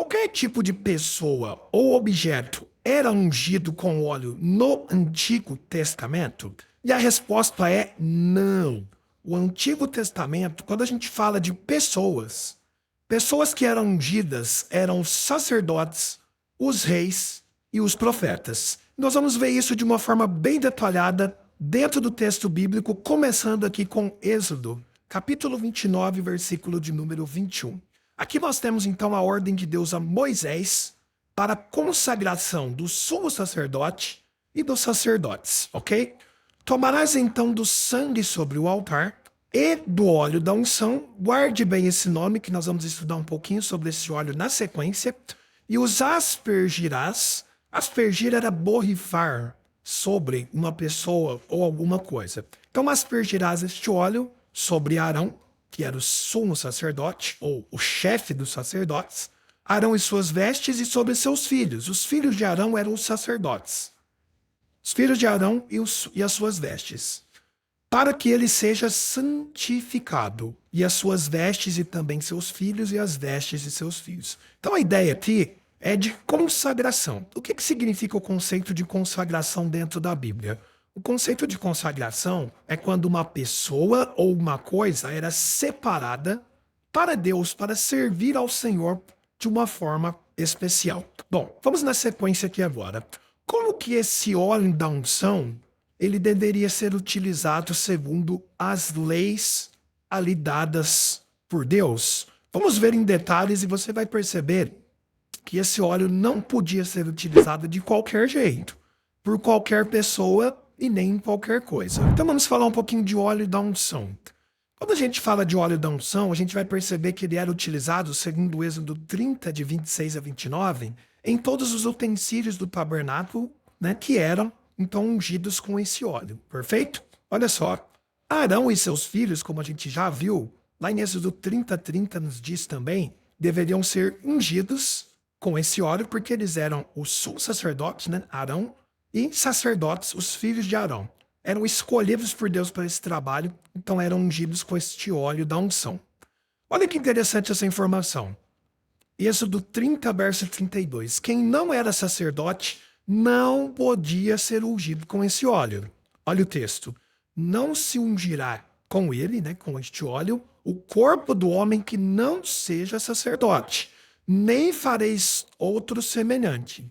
qualquer tipo de pessoa ou objeto era ungido com óleo no Antigo Testamento? E a resposta é não. O Antigo Testamento, quando a gente fala de pessoas, pessoas que eram ungidas eram os sacerdotes, os reis e os profetas. Nós vamos ver isso de uma forma bem detalhada dentro do texto bíblico, começando aqui com Êxodo, capítulo 29, versículo de número 21. Aqui nós temos então a ordem de Deus a Moisés para a consagração do sumo sacerdote e dos sacerdotes, ok? Tomarás então do sangue sobre o altar e do óleo da unção, guarde bem esse nome que nós vamos estudar um pouquinho sobre esse óleo na sequência, e os aspergirás. Aspergir era borrifar sobre uma pessoa ou alguma coisa. Então aspergirás este óleo sobre Arão, que era o sumo sacerdote, ou o chefe dos sacerdotes, Arão e suas vestes, e sobre seus filhos. Os filhos de Arão eram os sacerdotes. Os filhos de Arão e as suas vestes. Para que ele seja santificado, e as suas vestes e também seus filhos, e as vestes de seus filhos. Então a ideia aqui é de consagração. O que significa o conceito de consagração dentro da Bíblia? O conceito de consagração é quando uma pessoa ou uma coisa era separada para Deus, para servir ao Senhor de uma forma especial. Bom, vamos na sequência aqui agora. Como que esse óleo da unção, ele deveria ser utilizado segundo as leis ali dadas por Deus? Vamos ver em detalhes e você vai perceber que esse óleo não podia ser utilizado de qualquer jeito, por qualquer pessoa e nem em qualquer coisa. Então vamos falar um pouquinho de óleo da unção. Quando a gente fala de óleo da unção, a gente vai perceber que ele era utilizado, segundo o Êxodo 30, de 26 a 29, em todos os utensílios do tabernáculo, né, que eram, então, ungidos com esse óleo. Perfeito? Olha só. Arão e seus filhos, como a gente já viu, lá em Êxodo 30 nos diz também, deveriam ser ungidos com esse óleo, porque eles eram os sumos sacerdotes, né, Arão, e sacerdotes, os filhos de Arão. Eram escolhidos por Deus para esse trabalho, então eram ungidos com este óleo da unção. Olha que interessante essa informação. Êxodo 30, verso 32. Quem não era sacerdote não podia ser ungido com esse óleo. Olha o texto. Não se ungirá com ele, né, com este óleo, o corpo do homem que não seja sacerdote, nem fareis outro semelhante.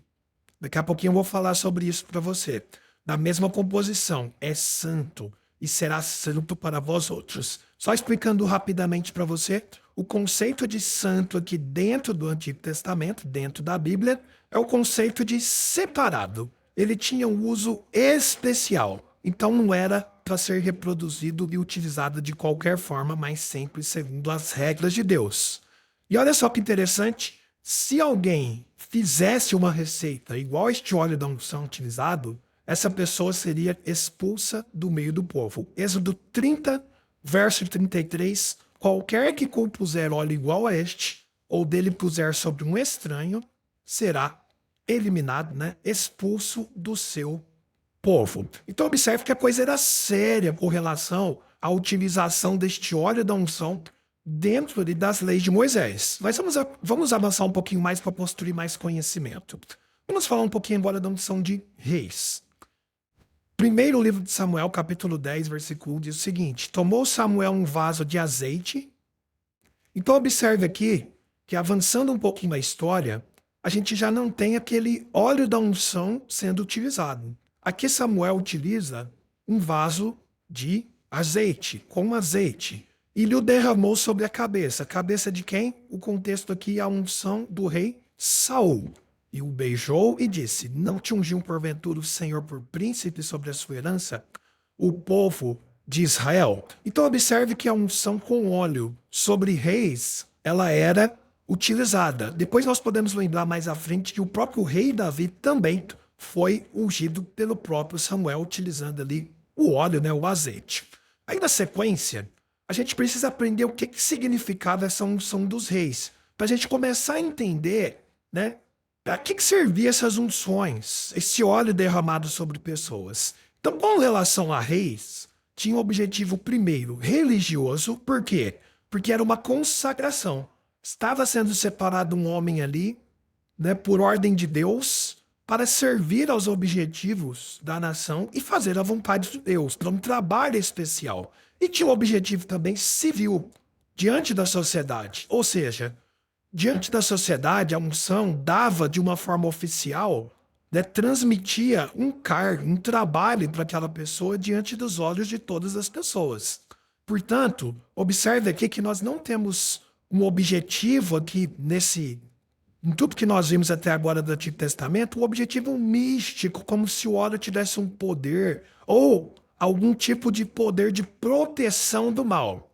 Daqui a pouquinho eu vou falar sobre isso para você. Da mesma composição, é santo e será santo para vós outros. Só explicando rapidamente para você, o conceito de santo aqui dentro do Antigo Testamento, dentro da Bíblia, é o conceito de separado. Ele tinha um uso especial, então não era para ser reproduzido e utilizado de qualquer forma, mas sempre segundo as regras de Deus. E olha só que interessante, se alguém fizesse uma receita igual este óleo da unção utilizado, essa pessoa seria expulsa do meio do povo. Êxodo 30, verso 33, qualquer que compuser óleo igual a este, ou dele puser sobre um estranho, será eliminado, né, expulso do seu povo. Então observe que a coisa era séria com relação à utilização deste óleo da unção dentro das leis de Moisés. Mas vamos avançar um pouquinho mais para construir mais conhecimento. Vamos falar um pouquinho agora da unção de reis. Primeiro livro de Samuel, capítulo 10, versículo 1, diz o seguinte: tomou Samuel um vaso de azeite. Então observe aqui que, avançando um pouquinho a história, a gente já não tem aquele óleo da unção sendo utilizado. Aqui Samuel utiliza um vaso de azeite, com azeite, e lhe o derramou sobre a cabeça. Cabeça de quem? O contexto aqui é a unção do rei Saul. E o beijou e disse: não te ungiu porventura o Senhor por príncipe sobre a sua herança, o povo de Israel? Então observe que a unção com óleo sobre reis, ela era utilizada. Depois nós podemos lembrar mais à frente que o próprio rei Davi também foi ungido pelo próprio Samuel, utilizando ali o óleo, né, o azeite. Aí na sequência, a gente precisa aprender o que significava essa unção dos reis, para a gente começar a entender, né, para que servia essas unções, esse óleo derramado sobre pessoas. Então, com relação a reis, tinha um objetivo primeiro religioso. Por quê? Porque era uma consagração. Estava sendo separado um homem ali né, por ordem de Deus, para servir aos objetivos da nação e fazer a vontade de Deus. Então, um trabalho especial. E tinha um objetivo também civil, diante da sociedade. Ou seja, diante da sociedade, a unção dava de uma forma oficial, né, transmitia um cargo, um trabalho para aquela pessoa diante dos olhos de todas as pessoas. Portanto, observe aqui que nós não temos um objetivo aqui em tudo que nós vimos até agora do Antigo Testamento, um objetivo místico, como se o óleo tivesse um poder ou algum tipo de poder de proteção do mal.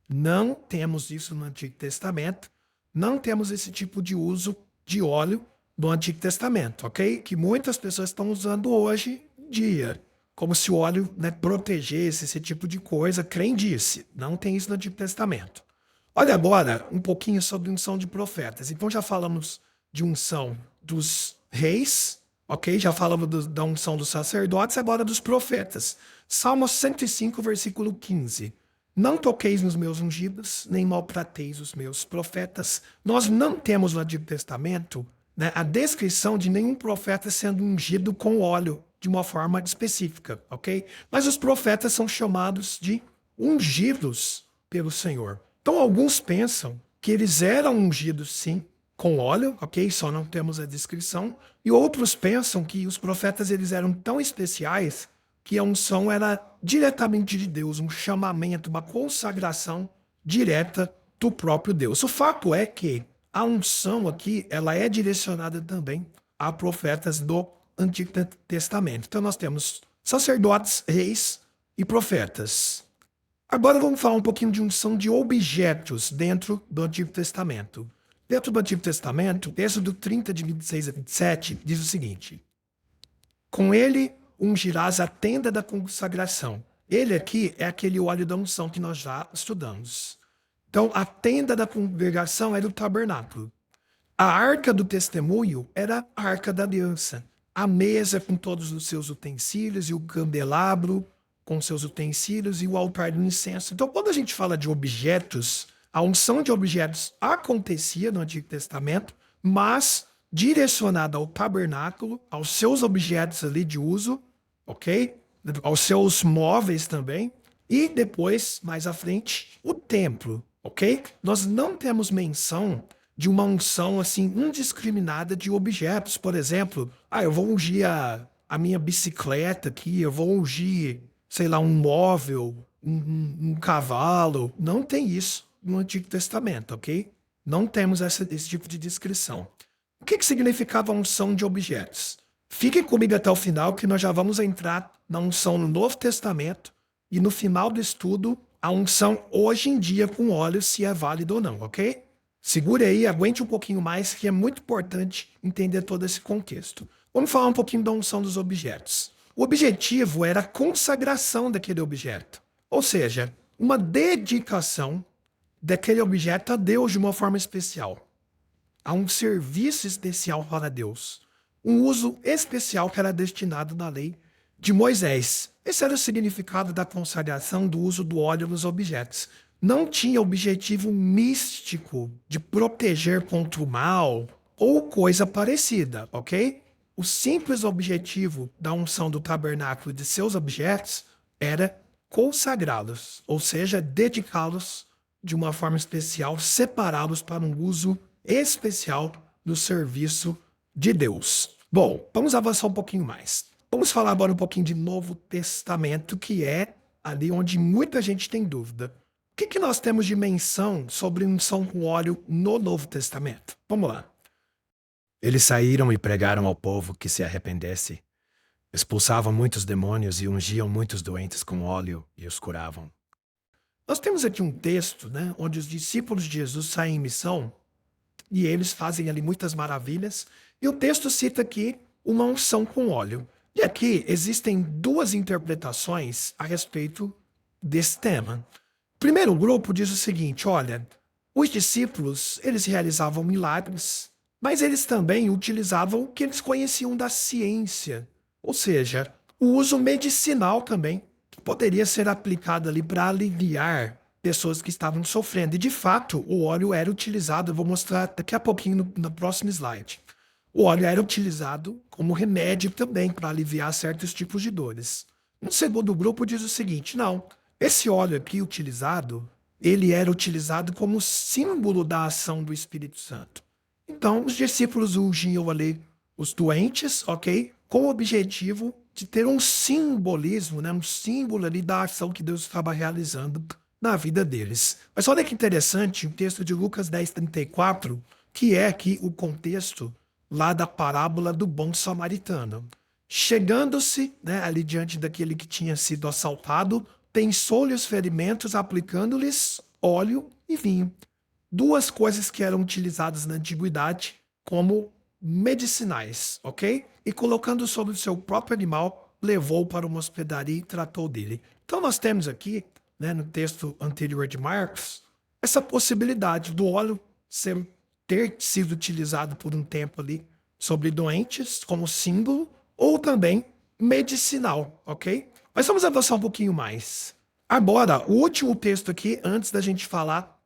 Não temos isso no Antigo Testamento, não temos esse tipo de uso de óleo do Antigo Testamento, ok? Que muitas pessoas estão usando hoje em dia, como se o óleo, né, protegesse esse tipo de coisa. Crendice, não tem isso no Antigo Testamento. Olha agora um pouquinho sobre unção de profetas. Então já falamos de unção dos reis, ok? Já falamos da unção dos sacerdotes, agora dos profetas. Salmo 105, versículo 15. Não toqueis nos meus ungidos, nem maltrateis os meus profetas. Nós não temos no Antigo Testamento, né, a descrição de nenhum profeta sendo ungido com óleo de uma forma específica, ok? Mas os profetas são chamados de ungidos pelo Senhor. Então, alguns pensam que eles eram ungidos, sim, com óleo, ok? Só não temos a descrição. E outros pensam que os profetas eles eram tão especiais que a unção era diretamente de Deus, um chamamento, uma consagração direta do próprio Deus. O fato é que a unção aqui, ela é direcionada também a profetas do Antigo Testamento. Então, nós temos sacerdotes, reis e profetas. Agora vamos falar um pouquinho de unção de objetos dentro do Antigo Testamento. Dentro do Antigo Testamento, Êxodo 30, de 26 a 27, diz o seguinte: com ele ungirás a tenda da consagração. Ele aqui é aquele óleo da unção que nós já estudamos. Então, a tenda da congregação era o tabernáculo. A arca do testemunho era a arca da aliança. A mesa com todos os seus utensílios e o candelabro com seus utensílios e o altar do incenso. Então, quando a gente fala de objetos, a unção de objetos acontecia no Antigo Testamento, mas direcionada ao tabernáculo, aos seus objetos ali de uso, ok? Aos seus móveis também. E depois, mais à frente, o templo, ok? Nós não temos menção de uma unção assim indiscriminada de objetos. Por exemplo, eu vou ungir a minha bicicleta aqui, eu vou ungir, sei lá, um móvel, um cavalo. Não tem isso no Antigo Testamento, ok? Não temos esse tipo de descrição. O que significava a unção de objetos? Fiquem comigo até o final, que nós já vamos entrar na unção no Novo Testamento e no final do estudo, a unção hoje em dia com óleo, se é válido ou não, ok? Segure aí, aguente um pouquinho mais, que é muito importante entender todo esse contexto. Vamos falar um pouquinho da unção dos objetos. O objetivo era a consagração daquele objeto, ou seja, uma dedicação daquele objeto a Deus de uma forma especial, a um serviço especial para Deus, um uso especial que era destinado na lei de Moisés. Esse era o significado da consagração do uso do óleo nos objetos. Não tinha objetivo místico de proteger contra o mal ou coisa parecida, ok? O simples objetivo da unção do tabernáculo e de seus objetos era consagrá-los, ou seja, dedicá-los de uma forma especial, separá-los para um uso especial no serviço de Deus. Bom, vamos avançar um pouquinho mais. Vamos falar agora um pouquinho de Novo Testamento, que é ali onde muita gente tem dúvida. O que nós temos de menção sobre unção com óleo no Novo Testamento? Vamos lá. Eles saíram e pregaram ao povo que se arrependesse. Expulsavam muitos demônios e ungiam muitos doentes com óleo e os curavam. Nós temos aqui um texto, né, onde os discípulos de Jesus saem em missão e eles fazem ali muitas maravilhas. E o texto cita aqui uma unção com óleo. E aqui existem duas interpretações a respeito desse tema. O primeiro grupo diz o seguinte: olha, os discípulos, eles realizavam milagres, mas eles também utilizavam o que eles conheciam da ciência, ou seja, o uso medicinal também, que poderia ser aplicado ali para aliviar pessoas que estavam sofrendo. E de fato, o óleo era utilizado, eu vou mostrar daqui a pouquinho no próximo slide. O óleo era utilizado como remédio também para aliviar certos tipos de dores. Um segundo grupo diz o seguinte: não, esse óleo aqui utilizado, ele era utilizado como símbolo da ação do Espírito Santo. Então, os discípulos ungiam ali os doentes, ok? Com o objetivo de ter um simbolismo, né? Um símbolo ali da ação que Deus estava realizando na vida deles. Mas olha que interessante o texto de Lucas 10:34, que é aqui o contexto lá da parábola do bom samaritano. Chegando-se, né, ali diante daquele que tinha sido assaltado, pensou-lhe os ferimentos, aplicando-lhes óleo e vinho. Duas coisas que eram utilizadas na antiguidade como medicinais, ok? E colocando sobre o seu próprio animal, levou para uma hospedaria e tratou dele. Então nós temos aqui, né, no texto anterior de Marcos, essa possibilidade do óleo ter sido utilizado por um tempo ali sobre doentes como símbolo ou também medicinal, ok? Mas vamos avançar um pouquinho mais. Agora, o último texto aqui, antes da gente falar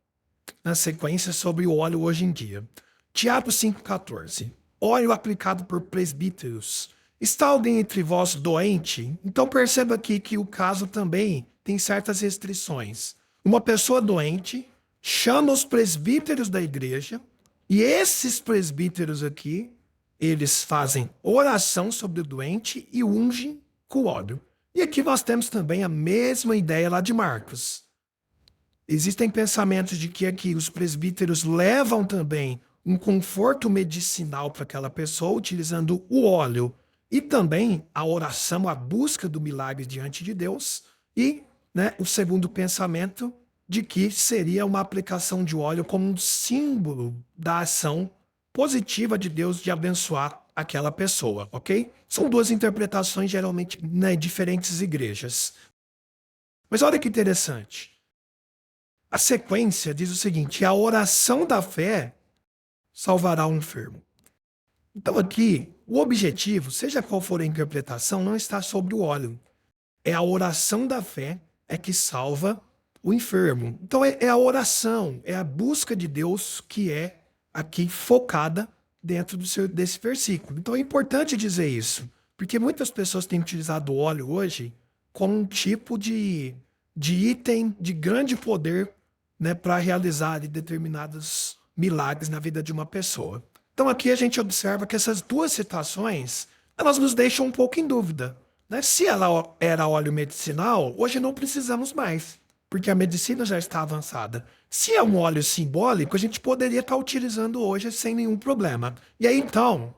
na sequência sobre o óleo hoje em dia. Tiago 5,14. Óleo aplicado por presbíteros. Está alguém entre vós doente? Então perceba aqui que o caso também tem certas restrições. Uma pessoa doente chama os presbíteros da igreja e esses presbíteros aqui, eles fazem oração sobre o doente e ungem com óleo. E aqui nós temos também a mesma ideia lá de Marcos. Existem pensamentos de que aqui os presbíteros levam também um conforto medicinal para aquela pessoa, utilizando o óleo e também a oração, a busca do milagre diante de Deus. E, né, o segundo pensamento de que seria uma aplicação de óleo como um símbolo da ação positiva de Deus de abençoar aquela pessoa, ok? São duas interpretações geralmente, né, em diferentes igrejas. Mas olha que interessante. A sequência diz o seguinte: a oração da fé salvará o enfermo. Então, aqui, o objetivo, seja qual for a interpretação, não está sobre o óleo. É a oração da fé é que salva o enfermo. Então, é a oração, é a busca de Deus que é aqui focada dentro desse versículo. Então, é importante dizer isso, porque muitas pessoas têm utilizado o óleo hoje como um tipo de item de grande poder, né, para realizar determinados milagres na vida de uma pessoa. Então aqui a gente observa que essas duas situações, elas nos deixam um pouco em dúvida, né? Se ela era óleo medicinal, hoje não precisamos mais, porque a medicina já está avançada. Se é um óleo simbólico, a gente poderia estar utilizando hoje sem nenhum problema. E aí então,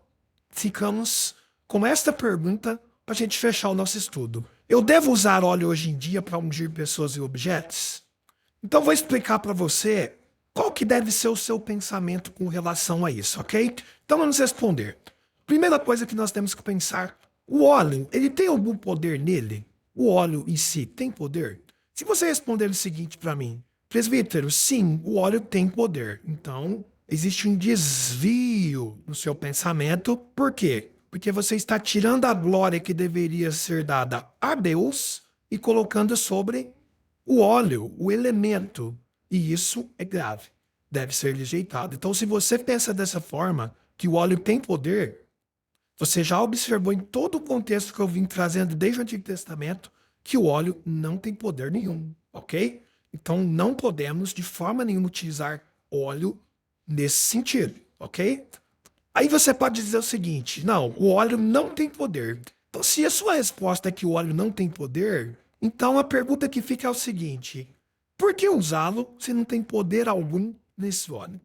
ficamos com esta pergunta para a gente fechar o nosso estudo. Eu devo usar óleo hoje em dia para ungir pessoas e objetos? Então vou explicar para você qual que deve ser o seu pensamento com relação a isso, ok? Então vamos responder. Primeira coisa que nós temos que pensar, o óleo, ele tem algum poder nele? O óleo em si tem poder? Se você responder o seguinte para mim, presbítero, sim, o óleo tem poder. Então, existe um desvio no seu pensamento. Por quê? Porque você está tirando a glória que deveria ser dada a Deus e colocando sobre o óleo, o elemento. E isso é grave. Deve ser rejeitado. Então, se você pensa dessa forma, que o óleo tem poder, você já observou em todo o contexto que eu vim trazendo desde o Antigo Testamento que o óleo não tem poder nenhum, ok? Então, não podemos de forma nenhuma utilizar óleo nesse sentido, ok? Aí você pode dizer o seguinte: não, o óleo não tem poder. Então, se a sua resposta é que o óleo não tem poder, então a pergunta que fica é o seguinte: por que usá-lo se não tem poder algum nesse óleo?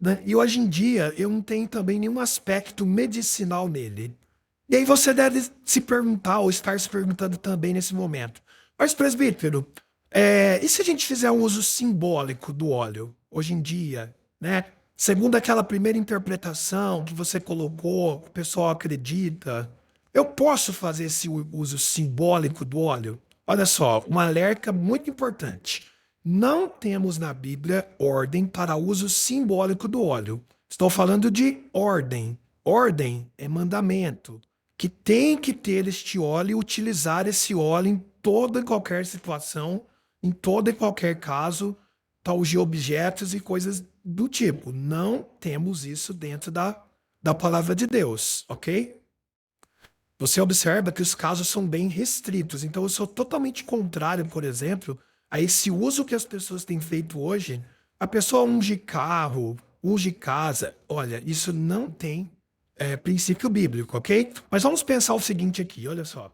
Né? E hoje em dia eu não tenho também nenhum aspecto medicinal nele. E aí você deve se perguntar, ou estar se perguntando também nesse momento: mas presbítero, e se a gente fizer um uso simbólico do óleo hoje em dia, né? Segundo aquela primeira interpretação que você colocou, o pessoal acredita, eu posso fazer esse uso simbólico do óleo? Olha só, um alerta muito importante. Não temos na Bíblia ordem para uso simbólico do óleo. Estou falando de ordem. Ordem é mandamento. Que tem que ter este óleo e utilizar esse óleo em toda e qualquer situação, em todo e qualquer caso, tal de objetos e coisas do tipo. Não temos isso dentro da da palavra de Deus, ok? Você observa que os casos são bem restritos. Então, eu sou totalmente contrário, por exemplo, a esse uso que as pessoas têm feito hoje. A pessoa unge carro, unge casa. Olha, isso não tem princípio bíblico, ok? Mas vamos pensar o seguinte aqui, olha só.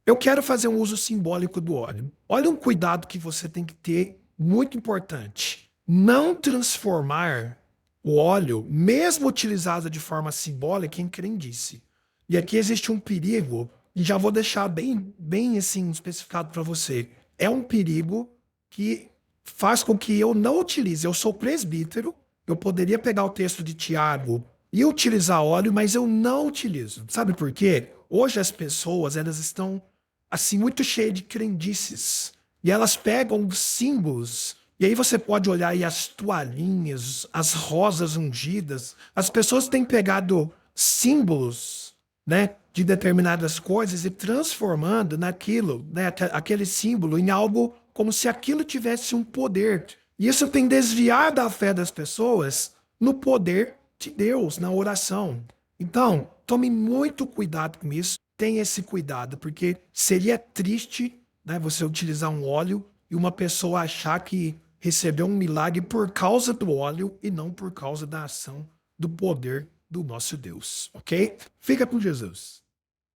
Eu quero fazer um uso simbólico do óleo. Olha um cuidado que você tem que ter, muito importante. Não transformar o óleo, mesmo utilizado de forma simbólica, em crendice. E aqui existe um perigo, e já vou deixar bem assim especificado para você. É um perigo que faz com que eu não utilize. Eu sou presbítero, eu poderia pegar o texto de Tiago e utilizar óleo, mas eu não utilizo. Sabe por quê? Hoje as pessoas, elas estão assim muito cheias de crendices. E elas pegam símbolos. E aí você pode olhar aí as toalhinhas, as rosas ungidas. As pessoas têm pegado símbolos, né, de determinadas coisas e transformando naquilo, né, aquele símbolo em algo como se aquilo tivesse um poder. E isso tem desviado a fé das pessoas no poder de Deus, na oração. Então, tome muito cuidado com isso. Tenha esse cuidado, porque seria triste, né, você utilizar um óleo e uma pessoa achar que recebeu um milagre por causa do óleo e não por causa da ação do poder do nosso Deus, ok? Fica com Jesus.